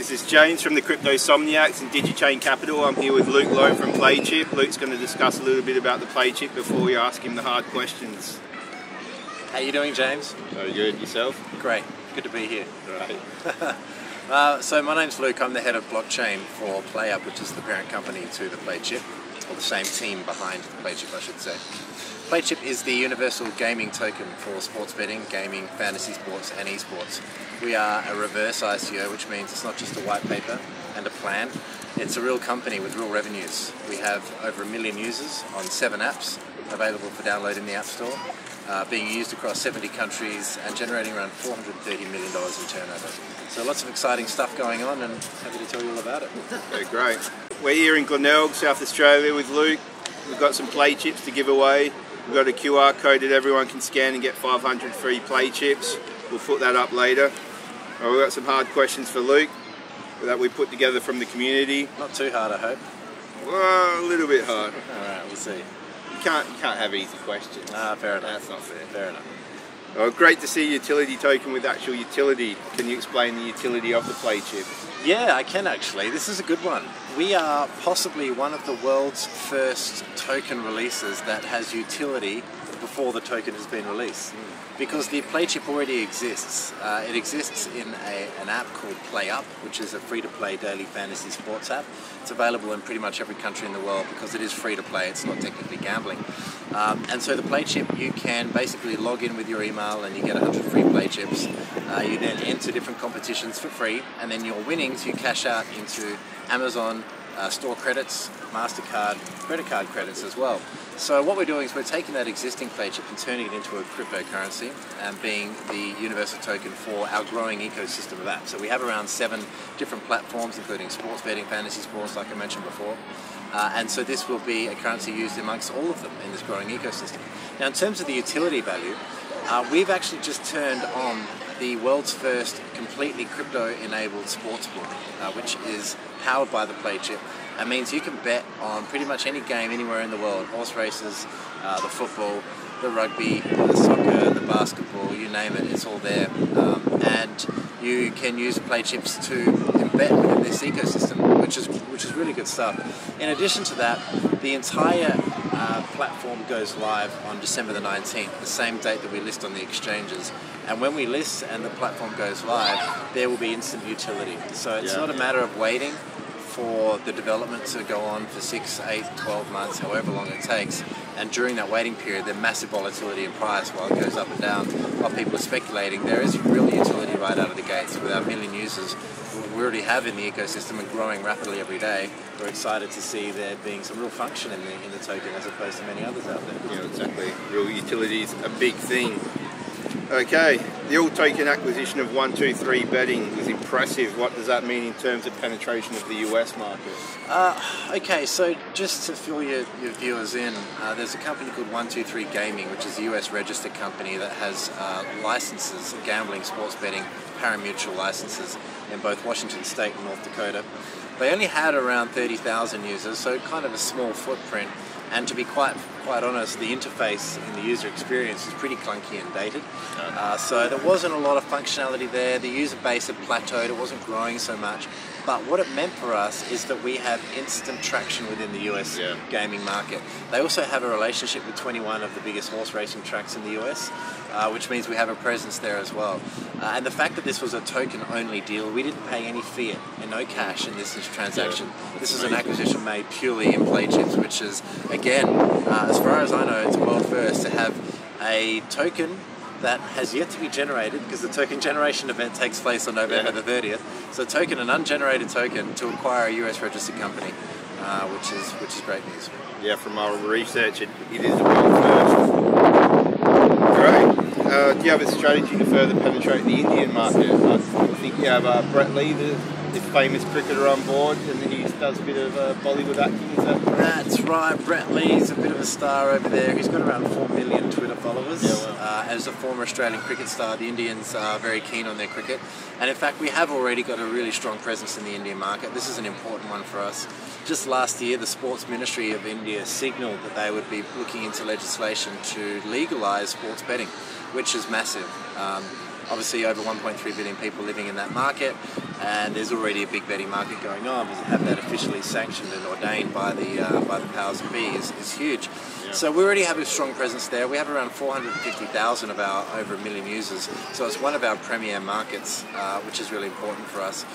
This is James from the Crypto Somniacs and DigiChain Capital. I'm here with Luke Lowe from Playchip. Luke's going to discuss a little bit about the Playchip before we ask him the hard questions. How you doing, James? Very good. Yourself? Great. Good to be here. Right. So my name's Luke. I'm the head of blockchain for PlayUp, which is the parent company to the Playchip, or the same team behind the Playchip, I should say. Playchip is the universal gaming token for sports betting, gaming, fantasy sports and esports. We are a reverse ICO, which means it's not just a white paper and a plan. It's a real company with real revenues. We have over 1 million users on 7 apps available for download in the App Store, being used across 70 countries and generating around $430 million in turnover. So lots of exciting stuff going on, and happy to tell you all about it. Okay, great. We're here in Glenelg, South Australia with Luke. We've got some Playchips to give away. We've got a QR code that everyone can scan and get 500 free Playchips. We'll put that up later. We've got some hard questions for Luke that we put together from the community. Not too hard, I hope. Well, a little bit hard. Alright, we'll see. You can't have easy questions. Fair enough. That's not fair. Fair enough. Well, great to see a utility token with actual utility. Can you explain the utility of the Playchip? Yeah, I can actually. This is a good one. We are possibly one of the world's first token releases that has utility before the token has been released. Because the Playchip already exists. It exists in an app called PlayUp, which is a free-to-play daily fantasy sports app. It's available in pretty much every country in the world because it is free-to-play, it's not technically gambling. And so the Playchip, you can basically log in with your email and you get 100 free Playchips. You then enter different competitions for free, and then your winnings you cash out into Amazon store credits, MasterCard, credit card credits as well. So what we're doing is we're taking that existing Playchip and turning it into a cryptocurrency and being the universal token for our growing ecosystem of apps. So we have around 7 different platforms, including sports betting, fantasy sports, like I mentioned before. And so this will be a currency used amongst all of them in this growing ecosystem. Now, in terms of the utility value, we've actually just turned on the world's first completely crypto-enabled sportsbook, which is powered by the Playchip. That means you can bet on pretty much any game anywhere in the world, horse races, the football, the rugby, the soccer, the basketball, you name it, it's all there. And you can use Playchips to bet within this ecosystem, which is really good stuff. In addition to that, the entire platform goes live on December the 19th, the same date that we list on the exchanges. And when we list and the platform goes live, there will be instant utility. So it's not a matter of waiting for the development to go on for 6, 8, 12 months, however long it takes. And during that waiting period, there's massive volatility in price while it goes up and down. While people are speculating, there is real utility right out of the gates. With our 1 million users we already have in the ecosystem and growing rapidly every day, we're excited to see there being some real function in the token as opposed to many others out there. Yeah, exactly. Real utility is a big thing. Okay, the all-token acquisition of 123 betting was impressive. What does that mean in terms of penetration of the US market? Okay, so just to fill your viewers in, there's a company called 123 Gaming, which is a US registered company that has licenses, gambling, sports betting, pari-mutuel licenses in both Washington State and North Dakota. They only had around 30,000 users, so kind of a small footprint. And to be quite honest, the interface in the user experience is pretty clunky and dated. So there wasn't a lot of functionality there. The user base had plateaued, it wasn't growing so much. But what it meant for us is that we have instant traction within the US gaming market. They also have a relationship with 21 of the biggest horse racing tracks in the US, which means we have a presence there as well. And the fact that this was a token-only deal, we didn't pay any fiat and no cash in this transaction. This is an acquisition made purely in Playchips, which is, again, as far as I know, it's world first to have a token that has yet to be generated, because the token generation event takes place on November the 30th. So token, an ungenerated token, to acquire a US registered company, which is great news. Yeah, from our research, it is a world first. Great. Do you have a strategy to further penetrate the Indian market? I think you have Brett Lee, the famous cricketer, on board, and he does a bit of Bollywood acting. Is that correct? That's right. Brett Lee's a bit of a star over there. He's got around 4 million Twitter followers. As a former Australian cricket star, the Indians are very keen on their cricket. And in fact, we have already got a really strong presence in the Indian market. This is an important one for us. Just last year, the Sports Ministry of India signalled that they would be looking into legislation to legalise sports betting, which is massive. Obviously over 1.3 billion people living in that market, and there's already a big betting market going on. But to have that officially sanctioned and ordained by the powers that be is huge. Yeah. So we already have a strong presence there. We have around 450,000 of our over 1 million users. So it's one of our premier markets, which is really important for us.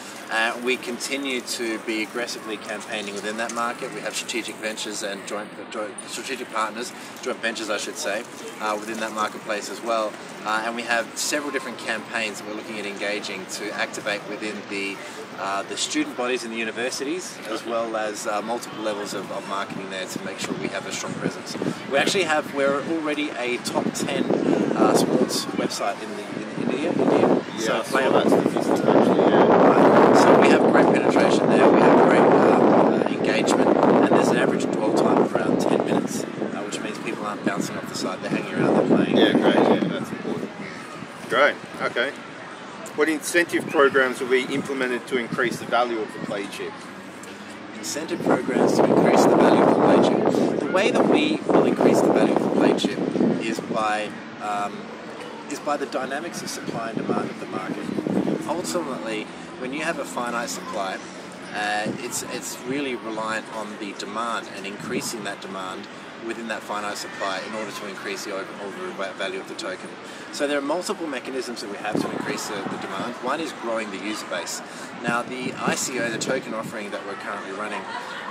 We continue to be aggressively campaigning within that market. We have strategic ventures and strategic partners, joint ventures I should say, within that marketplace as well. And we have several different campaigns that we're looking at engaging to activate within the student bodies in the universities, as well as multiple levels of marketing there to make sure we have a strong presence. We're already a top 10 sports website in India. Yeah, So that's statistics actually, yeah. So we have great penetration there, we have great engagement, and there's an average dwell time of around 10 minutes, which means people aren't bouncing off the side, they're hanging around, they're playing. Yeah, great, yeah, that's important. Great, okay. What incentive programs will be implemented to increase the value of the Playchip? Incentive programs to increase the value of the Playchip. The way that we will increase the value of the Playchip is by the dynamics of supply and demand of the market. Ultimately, when you have a finite supply, it's really reliant on the demand and increasing that demand within that finite supply in order to increase the overall value of the token. So there are multiple mechanisms that we have to increase the demand. One is growing the user base. Now the ICO, the token offering that we're currently running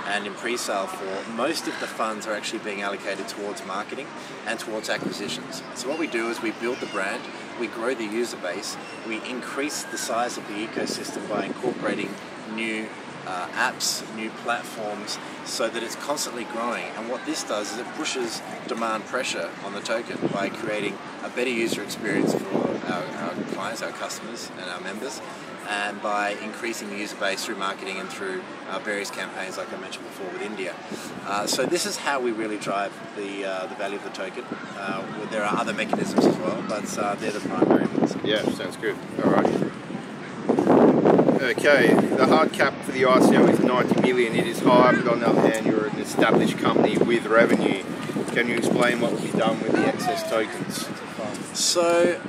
and in pre-sale for, most of the funds are actually being allocated towards marketing and towards acquisitions. So what we do is we build the brand, we grow the user base, we increase the size of the ecosystem by incorporating new apps, new platforms, so that it's constantly growing. And what this does is it pushes demand pressure on the token by creating a better user experience for our clients, our customers and our members, and by increasing the user base through marketing and through various campaigns like I mentioned before with India. So this is how we really drive the value of the token. There are other mechanisms as well, but they're the primary ones. Yeah, sounds good. All right. Okay, the hard cap for the ICO is 90 million. It is high, but on the other hand, you're an established company with revenue. Can you explain what will be done with the excess tokens? So,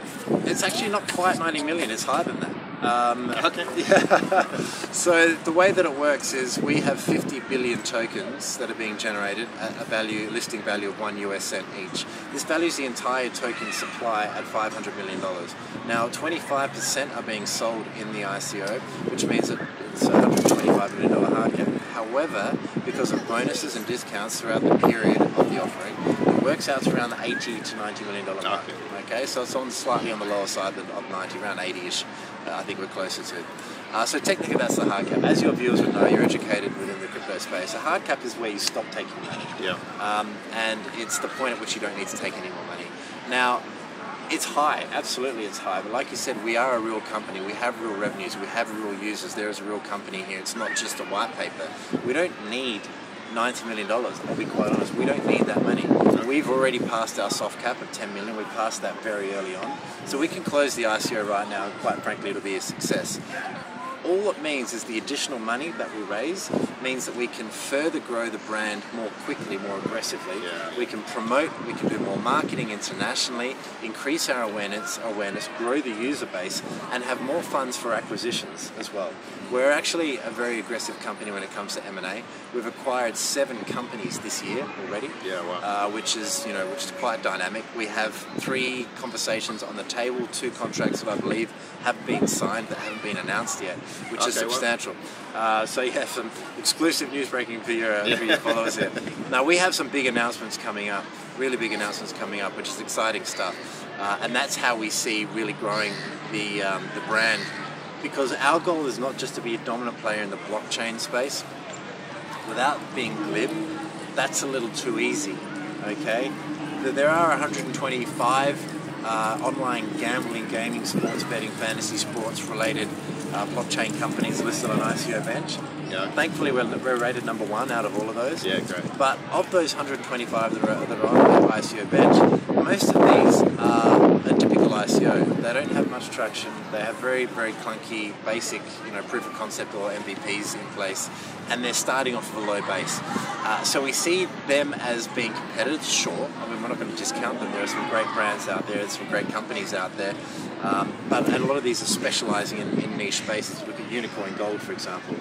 it's actually not quite 90 million, it's higher than that. Okay. Yeah. So the way that it works is we have 50 billion tokens that are being generated at a listing value of $1 each. This values the entire token supply at $500 million. Now 25% are being sold in the ICO, which means that it's a $125 million hard cap. However, because of bonuses and discounts throughout the period of the offering, it works out to around the $80 to $90 million mark. Okay, so it's slightly on the lower side of 90, around 80-ish. I think we're closer to. So technically that's the hard cap. As your viewers would know, you're educated within the crypto space. A hard cap is where you stop taking money. Yeah. And it's the point at which you don't need to take any more money. Now, it's high, absolutely it's high, but like you said, we are a real company, we have real revenues, we have real users, there is a real company here, it's not just a white paper. We don't need $90 million, I'll be quite honest, we don't need that money. We've already passed our soft cap of 10 million, we passed that very early on, so we can close the ICO right now, and quite frankly it'll be a success. All it means is the additional money that we raise means that we can further grow the brand more quickly, more aggressively. Yeah. We can promote, we can do more marketing internationally, increase our awareness, grow the user base, and have more funds for acquisitions as well. We're actually a very aggressive company when it comes to M&A. We've acquired 7 companies this year already, yeah, wow. which is quite dynamic. We have 3 conversations on the table, 2 contracts that I believe have been signed that haven't been announced yet, which is substantial. So yeah, some exclusive news breaking for your followers here. Now we have some big announcements coming up, really big announcements coming up, which is exciting stuff. And that's how we see really growing the brand, because our goal is not just to be a dominant player in the blockchain space. Without being glib, that's a little too easy, okay? There are 125 online gambling, gaming, sports betting, fantasy sports related blockchain companies listed on ICO Bench. Yeah. Thankfully we're rated number 1 out of all of those. Yeah, great. But of those 125 that are on ICO Bench, most of these are a typical ICO. They don't have much traction. They have very, very clunky, basic, proof of concept or MVPs in place, and they're starting off with a low base. So we see them as being competitors, sure. I mean, we're not going to discount them. There are some great brands out there, some great companies out there, and a lot of these are specialising in niche spaces. Look at Unicorn Gold, for example.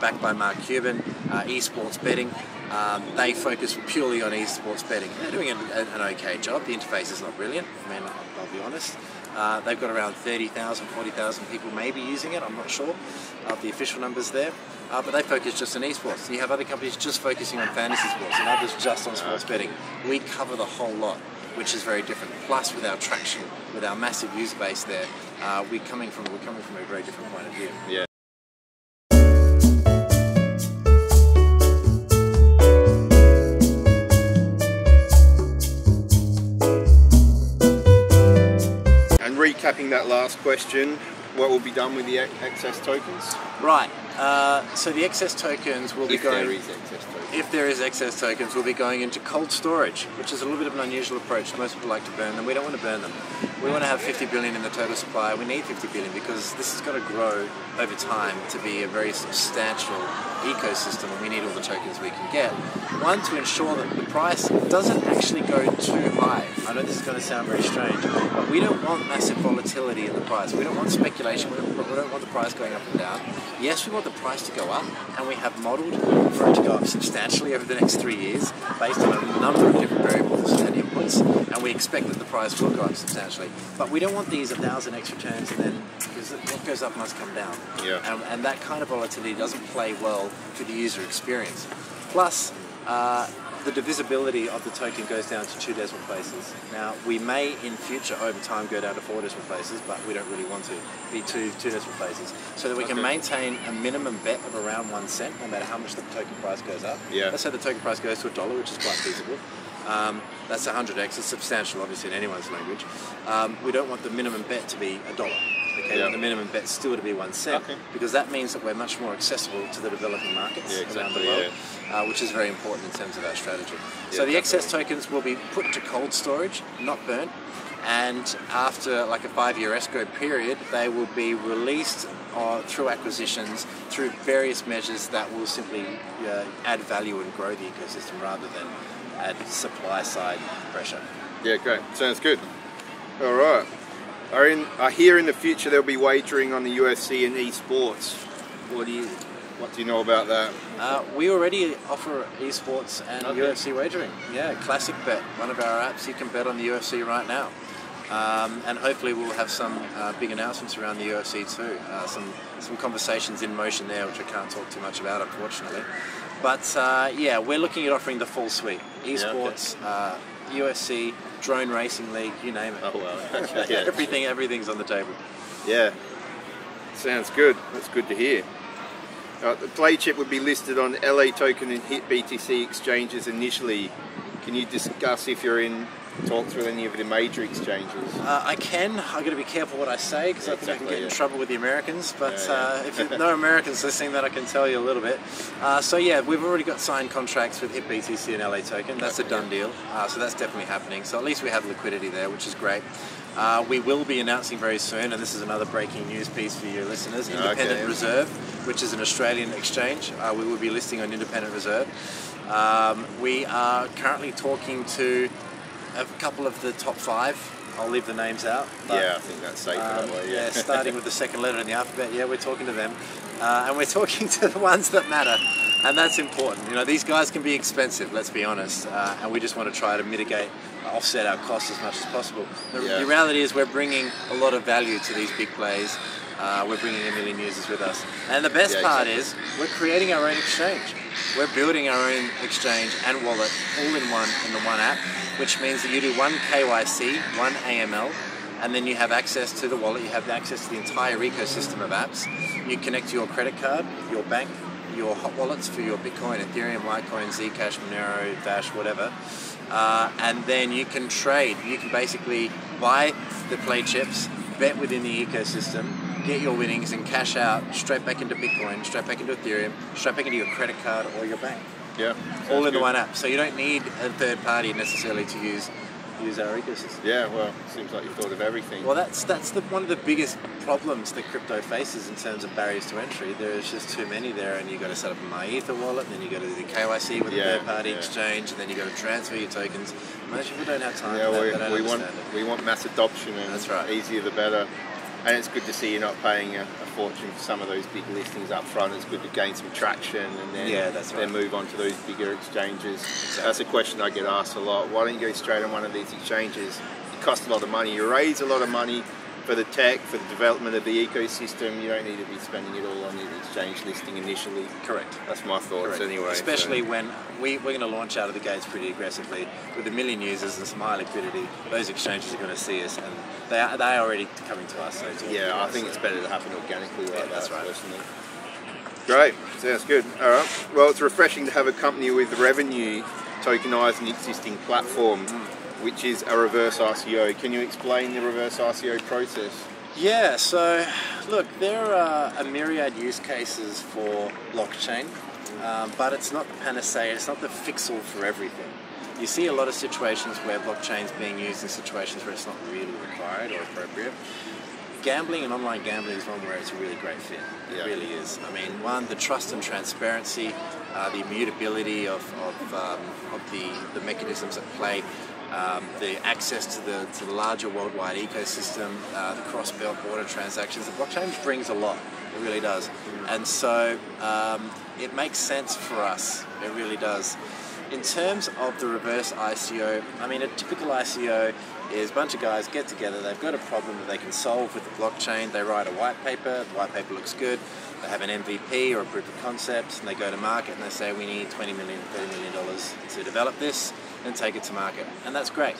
Backed by Mark Cuban, esports betting. They focus purely on esports betting. They're doing an okay job. The interface is not brilliant. I mean, I'll be honest. They've got around 30,000, 40,000 people maybe using it. I'm not sure of the official numbers there. But they focus just on esports. You have other companies just focusing on fantasy sports and others just on sports betting. We cover the whole lot, which is very different. Plus, with our traction, with our massive user base there, we're coming from a very different point of view. Yeah. Recapping that last question, what will be done with the excess tokens? Right, so the excess tokens will be going... There is excess tokens. If there is excess tokens, we'll be going into cold storage, which is a little bit of an unusual approach. Most people like to burn them. We don't want to burn them. We want to have 50 billion in the total supply. We need 50 billion because this has got to grow over time to be a very substantial ecosystem, and we need all the tokens we can get. One, to ensure that the price doesn't actually go too high. I know this is going to sound very strange, but we don't want massive volatility in the price. We don't want speculation. We don't want the price going up and down. Yes, we want the price to go up, and we have modelled for it to go up substantially over the next 3 years based on a number of different variables and inputs, and we expect that the price will go up substantially. But we don't want these 1,000 extra turns and then, because what goes up must come down. Yeah. And that kind of volatility doesn't play well for the user experience. Plus, the divisibility of the token goes down to 2 decimal places. Now, we may in future over time go down to 4 decimal places, but we don't really want to be two decimal places, so that we can maintain a minimum bet of around 1 cent, no matter how much the token price goes up. Yeah. Let's say the token price goes to $1, which is quite feasible. That's 100x. It's substantial, obviously, in anyone's language. We don't want the minimum bet to be $1. Okay, Yeah. the minimum bet still to be 1 cent, because that means that we're much more accessible to the developing markets around the world, which is very important in terms of our strategy. So the excess tokens will be put into cold storage, not burnt, and after like a 5-year escrow period, they will be released through acquisitions, through various measures that will simply add value and grow the ecosystem rather than add supply side pressure. Yeah, great. Sounds good. All right. I hear in the future there'll be wagering on the UFC and esports. What do you know about that? We already offer esports and UFC wagering. Yeah, Classic Bet, one of our apps. You can bet on the UFC right now. And hopefully we'll have some big announcements around the UFC too. Some conversations in motion there, which I can't talk too much about, unfortunately. But yeah, we're looking at offering the full suite. Esports, UFC, drone racing league, you name it. Oh well, okay, yeah. Everything's on the table. Yeah, sounds good. That's good to hear. The Playchip would be listed on LA Token and HIT BTC exchanges initially. Can you discuss if you're in talks with any of the major exchanges? I can. I've got to be careful what I say because I think I can get in trouble with the Americans. But if there's no Americans listening, then I can tell you a little bit. So yeah, we've already got signed contracts with HIT BTC and LA Token. That's a done deal. So that's definitely happening. So at least we have liquidity there, which is great. We will be announcing very soon, and this is another breaking news piece for your listeners, Independent Reserve, which is an Australian exchange. We will be listing on Independent Reserve. We are currently talking to a couple of the top 5. I'll leave the names out. But, yeah, I think that's safer that way. Yeah, starting with the second letter in the alphabet. Yeah, we're talking to them. And we're talking to the ones that matter. And that's important. You know, these guys can be expensive, let's be honest. And we just want to try to mitigate, offset our costs as much as possible. The reality is we're bringing a lot of value to these big plays. We're bringing 1 million users with us. And the best part is we're creating our own exchange. We're building our own exchange and wallet all in the one app, which means that you do one KYC, one AML, and then you have access to the wallet, you have access to the entire ecosystem of apps. You connect your credit card, your bank, your hot wallets for your Bitcoin, Ethereum, Litecoin, Zcash, Monero, Dash, whatever. And then you can trade. You can basically buy the Playchips, bet within the ecosystem, get your winnings and cash out straight back into Bitcoin, straight back into Ethereum, straight back into your credit card or your bank. Yeah. All in the one app. So you don't need a third party necessarily to use use our ecosystem. Yeah, well, seems like you've thought of everything. Well, that's one of the biggest problems that crypto faces in terms of barriers to entry. There's just too many there, and you've got to set up a MyEther wallet, and then you've got to do the KYC with a third-party exchange, and then you've got to transfer your tokens. Most people don't have time for that. We want mass adoption, and that's right. Easier the better. And it's good to see you're not paying a fortune for some of those big listings up front. It's good to gain some traction and then move on to those bigger exchanges. Exactly. That's a question I get asked a lot. Why don't you go straight on one of these exchanges? It costs a lot of money. You raise a lot of money for the tech, for the development of the ecosystem. You don't need to be spending it all on the exchange listing initially. Correct. That's my thoughts anyway. Especially when we're going to launch out of the gates pretty aggressively with 1 million users and some high liquidity. Those exchanges are going to see us, and they are already coming to us. So I think it's better to happen organically like that. That's right. Personally. Great, sounds good. All right. Well, it's refreshing to have a company with revenue tokenized an existing platform, which is a reverse ICO. Can you explain the reverse ICO process? Yeah, so look, there are a myriad use cases for blockchain, but it's not the panacea, it's not the fix-all for everything. You see a lot of situations where blockchain is being used in situations where it's not really required or appropriate. Gambling and online gambling is one where it's a really great fit. It really is. I mean, one, the trust and transparency, the immutability of the mechanisms at play, the access to the larger worldwide ecosystem, the cross-border transactions. The blockchain brings a lot. It really does. And so it makes sense for us. It really does. In terms of the reverse ICO, I mean, a typical ICO is a bunch of guys get together, they've got a problem that they can solve with the blockchain, they write a white paper, the white paper looks good, they have an MVP or a proof of concept, and they go to market and they say we need $20 million, $30 million to develop this and take it to market, and that's great.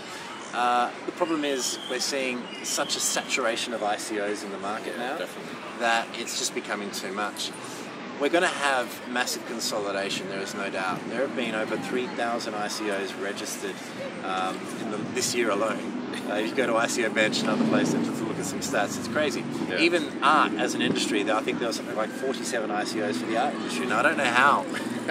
The problem is we're seeing such a saturation of ICOs in the market now that it's just becoming too much. We're going to have massive consolidation, there is no doubt. There have been over 3,000 ICOs registered this year alone. You go to ICO Bench and other places to look at some stats, it's crazy. Yeah. Even art as an industry, I think there was something like 47 ICOs for the art industry. Now, I don't know how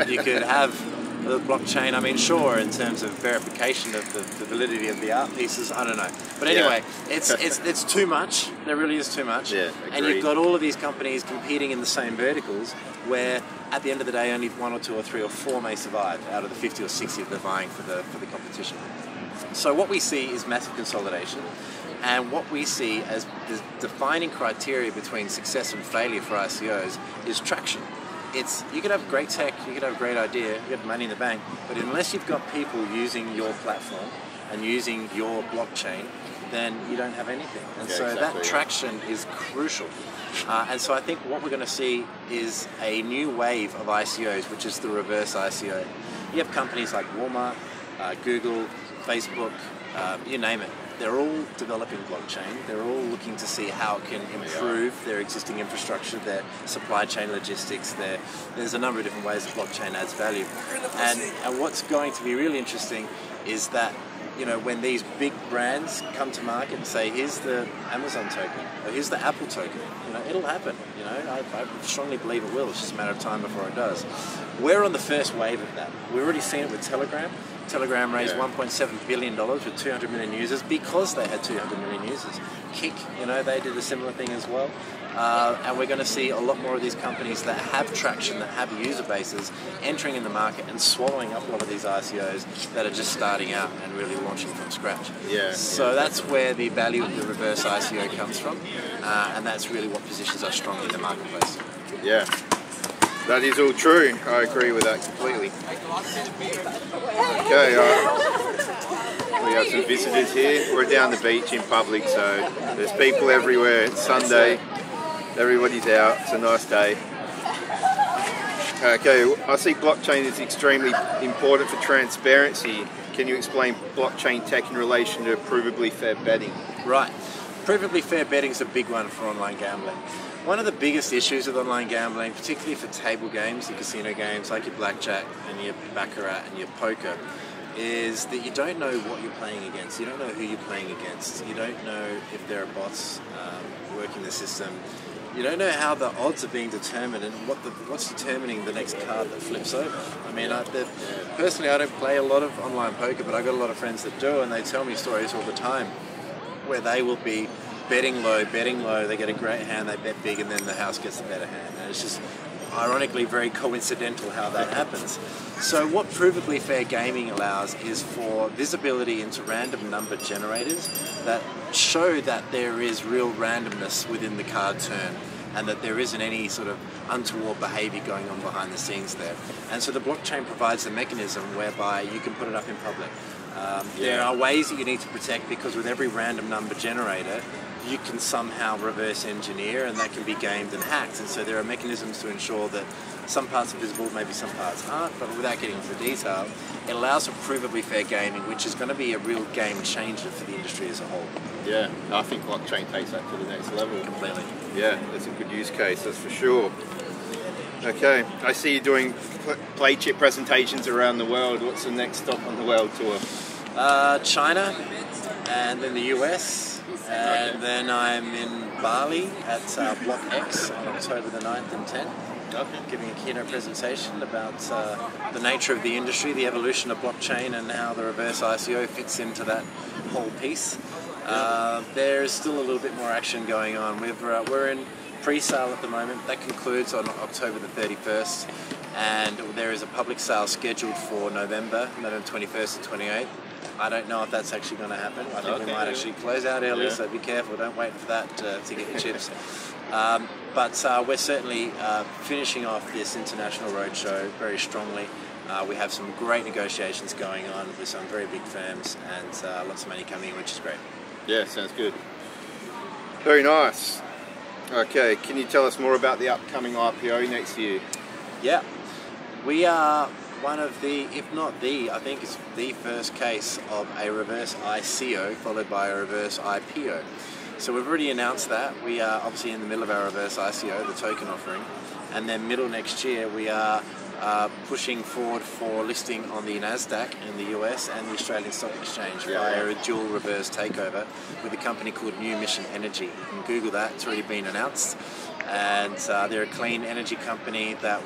you could have the blockchain, I mean, sure, in terms of verification of the validity of the art pieces, I don't know. But anyway, it's too much. There really is too much. Yeah, and you've got all of these companies competing in the same verticals where at the end of the day only 1 or 2 or 3 or 4 may survive out of the 50 or 60 that they're vying for the competition. So what we see is massive consolidation, and what we see as the defining criteria between success and failure for ICOs is traction. You could have great tech, you could have a great idea, you have money in the bank, but unless you've got people using your platform and using your blockchain, then you don't have anything. And so that traction is crucial. And so I think what we're going to see is a new wave of ICOs, which is the reverse ICO. You have companies like Walmart, Google, Facebook, you name it. They're all developing blockchain. They're all looking to see how it can improve their existing infrastructure, their supply chain logistics. There's a number of different ways that blockchain adds value. And what's going to be really interesting is that, you know, when these big brands come to market and say, here's the Amazon token, or here's the Apple token, you know, it'll happen. You know, I strongly believe it will. It's just a matter of time before it does. We're on the first wave of that. We've already seen it with Telegram. Telegram raised $1.7 billion with 200 million users because they had 200 million users. Kik, you know, they did a similar thing as well. And we're going to see a lot more of these companies that have traction, that have user bases, entering in the market and swallowing up a lot of these ICOs that are just starting out and really launching from scratch. So that's where the value of the reverse ICO comes from, and that's really what positions us strongly in the marketplace. Yeah. That is all true. I agree with that completely. Okay, we have some visitors here. We're down the beach in public, so there's people everywhere. It's Sunday. Everybody's out. It's a nice day. Okay, I see blockchain is extremely important for transparency. Can you explain blockchain tech in relation to provably fair betting? Right. Provably fair betting is a big one for online gambling. One of the biggest issues with online gambling, particularly for table games, your casino games like your blackjack and your baccarat and your poker, is that you don't know what you're playing against. You don't know who you're playing against. You don't know if there are bots working the system. you don't know how the odds are being determined and what's determining the next card that flips over. I mean, personally, I don't play a lot of online poker, but I've got a lot of friends that do, and they tell me stories all the time where they will be betting low, they get a great hand, they bet big, and then the house gets the better hand. And it's just ironically very coincidental how that happens. So what Provably Fair Gaming allows is for visibility into random number generators that show that there is real randomness within the card turn, and that there isn't any sort of untoward behavior going on behind the scenes there. And so the blockchain provides a mechanism whereby you can put it up in public. There are ways that you need to protect, because with every random number generator you can somehow reverse engineer, and that can be gamed and hacked. And so there are mechanisms to ensure that some parts are visible, maybe some parts aren't, but without getting into the detail, it allows for Provably Fair Gaming, which is going to be a real game changer for the industry as a whole. Yeah, I think blockchain takes that to the next level. Completely. Yeah, that's a good use case, that's for sure. Okay, I see you doing Playchip presentations around the world. What's the next stop on the world tour? China, and then the US, and then I'm in Bali at Block X on October the 9th and 10th. Okay. Giving a keynote presentation about the nature of the industry, the evolution of blockchain, and how the reverse ICO fits into that whole piece. There's still a little bit more action going on. We're in pre-sale at the moment. That concludes on October the 31st, and there is a public sale scheduled for November 21st and 28th. I don't know if that's actually going to happen. I think we might actually close out early, so be careful. Don't wait for that to get your chips. But we're certainly finishing off this international roadshow very strongly. We have some great negotiations going on with some very big firms, and lots of money coming in, which is great. Yeah, sounds good. Very nice. Okay, can you tell us more about the upcoming IPO next year? Yeah, we are one of the, if not the, I think it's the first case of a reverse ICO followed by a reverse IPO. So we've already announced that. We are obviously in the middle of our reverse ICO, the token offering, and then middle next year we are pushing forward for listing on the NASDAQ in the US and the Australian Stock Exchange via a dual reverse takeover with a company called New Mission Energy. You can Google that, it's already been announced. And they're a clean energy company that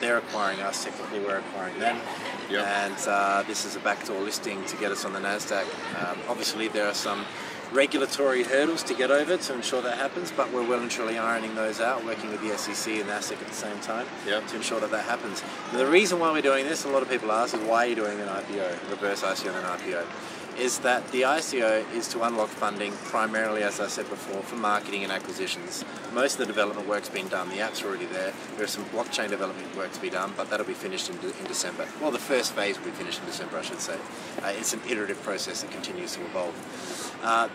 they're acquiring us, technically we're acquiring them. Yep. And this is a backdoor listing to get us on the NASDAQ. Obviously there are some regulatory hurdles to get over to ensure that happens, but we're well and truly ironing those out, working with the SEC and NASDAQ at the same time to ensure that that happens. And the reason why we're doing this, a lot of people ask, is why are you doing an IPO, reverse ICO and an IPO? Is that the ICO is to unlock funding primarily, as I said before, for marketing and acquisitions. Most of the development work's been done, the app's are already there. There's some blockchain development work to be done, but that'll be finished in December. Well, the first phase will be finished in December, I should say. It's an iterative process that continues to evolve.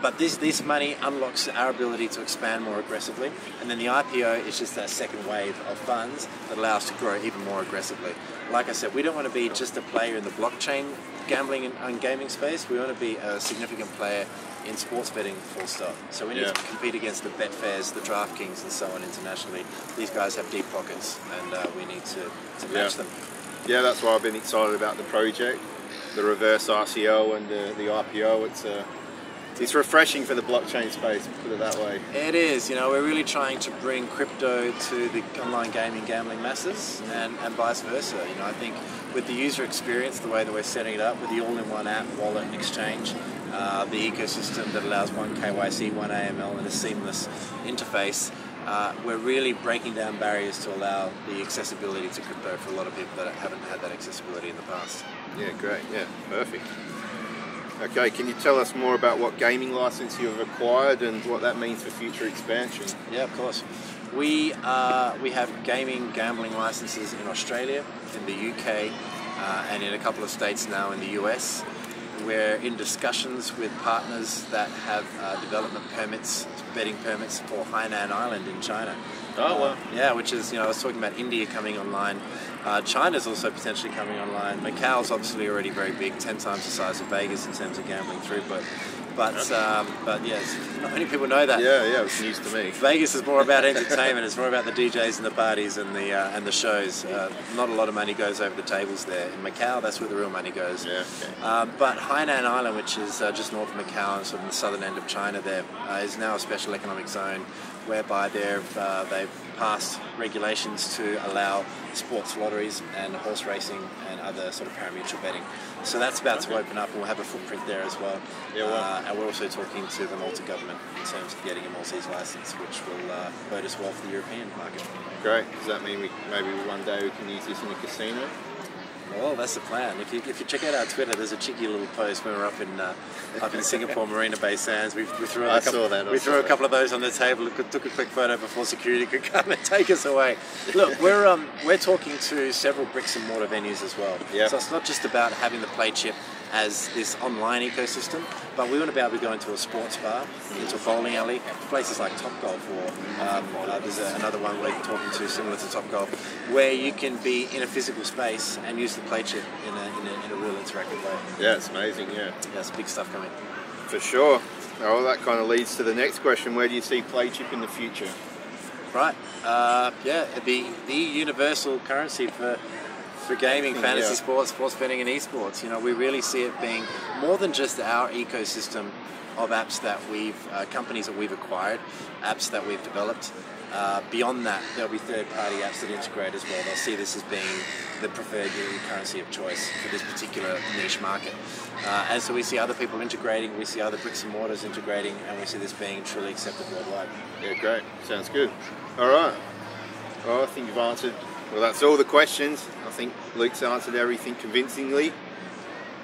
But this money unlocks our ability to expand more aggressively, and then the IPO is just that second wave of funds that allows us to grow even more aggressively. Like I said, we don't want to be just a player in the blockchain gambling and gaming space. We want to be a significant player in sports betting, full stop. So we need to compete against the Betfairs, the DraftKings and so on internationally. These guys have deep pockets, and we need to match them. Yeah, that's why I've been excited about the project, the reverse ICO and the IPO. It's refreshing for the blockchain space, put it that way. It is. You know, we're really trying to bring crypto to the online gambling masses, and vice versa. You know, I think with the user experience, the way that we're setting it up, with the all-in-one app, wallet and exchange, the ecosystem that allows one KYC, one AML and a seamless interface, we're really breaking down barriers to allow the accessibility to crypto for a lot of people that haven't had that accessibility in the past. Yeah, great. Yeah, perfect. Okay, can you tell us more about what gaming license you've acquired and what that means for future expansion? Yeah, of course. We have gambling licenses in Australia, in the UK, and in a couple of states now in the US. We're in discussions with partners that have development permits, betting permits for Hainan Island in China. Oh, wow. Yeah, which is, you know, I was talking about India coming online. China's also potentially coming online. Macau's obviously already very big, 10 times the size of Vegas in terms of gambling throughput. But yes, not many people know that. Yeah, it's news to me. Vegas is more about entertainment. It's more about the DJs and the parties and the shows. Not a lot of money goes over the tables there. In Macau, that's where the real money goes. Yeah. Okay. But Hainan Island, which is just north of Macau and sort of the southern end of China, there is now a special economic zone whereby they've passed regulations to allow sports lotteries and horse racing and other sort of parimutuel betting. So that's about to open up, and we'll have a footprint there as well. And we're also talking to the Malta government in terms of getting a Maltese license, which will bode us well for the European market. Great. Does that mean maybe one day we can use this in a casino? Well, that's the plan. If you check out our Twitter, there's a cheeky little post when we're up in Singapore Marina Bay Sands. We threw a couple of those on the table. Took a quick photo before security could come and take us away. Look, we're talking to several bricks and mortar venues as well. Yeah. So it's not just about having the Playchip as this online ecosystem, but we want to be able to go into a sports bar, into a bowling alley, places like Topgolf, or there's another one we're talking to similar to Topgolf, where you can be in a physical space and use the Playchip in a real interactive way. Yeah, it's amazing. Yeah, there's big stuff coming. For sure. Well, that kind of leads to the next question: where do you see Playchip in the future? Right. It'd be the universal currency for gaming, fantasy sports, sports betting and esports. You know, we really see it being more than just our ecosystem of apps that companies that we've acquired, apps that we've developed. Beyond that, there'll be third-party apps that integrate as well. They'll see this as being the preferred currency of choice for this particular niche market. And so we see other people integrating, we see other bricks and mortars integrating, and we see this being truly accepted worldwide. Yeah, great. Sounds good. All right. Well, I think you've answered. Well, that's all the questions. I think Luke's answered everything convincingly.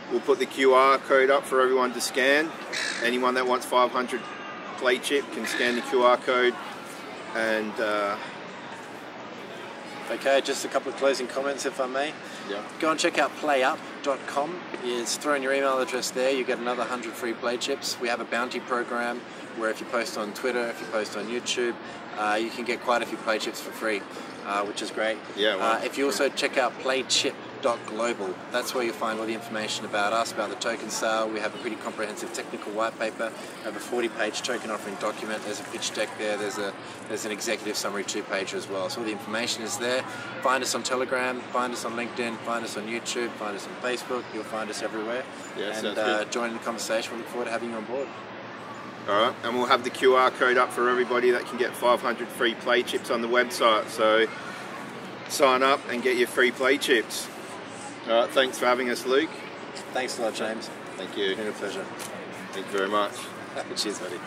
We'll put the QR code up for everyone to scan. Anyone that wants 500 Playchip can scan the QR code. And okay, just a couple of closing comments, if I may. Yeah. Go and check out playup.com. It's throw in your email address there. You get another 100 free Playchips. We have a bounty program where if you post on Twitter, if you post on YouTube, you can get quite a few Playchips for free, which is great. Yeah. Well, if you also check out playchip.global, that's where you'll find all the information about us, about the token sale. We have a pretty comprehensive technical white paper. We have a 40-page token offering document. There's a pitch deck there. There's an executive summary 2-pager as well. So all the information is there. Find us on Telegram, find us on LinkedIn, find us on YouTube, find us on Facebook. You'll find us everywhere. Yeah, and join in the conversation. We look forward to having you on board. Alright, and we'll have the QR code up for everybody that can get 500 free Playchips on the website. So sign up and get your free Playchips. Alright, thanks for having us, Luke. Thanks a lot, James. Thank you. It's been a pleasure. Thank you very much. Cheers, buddy.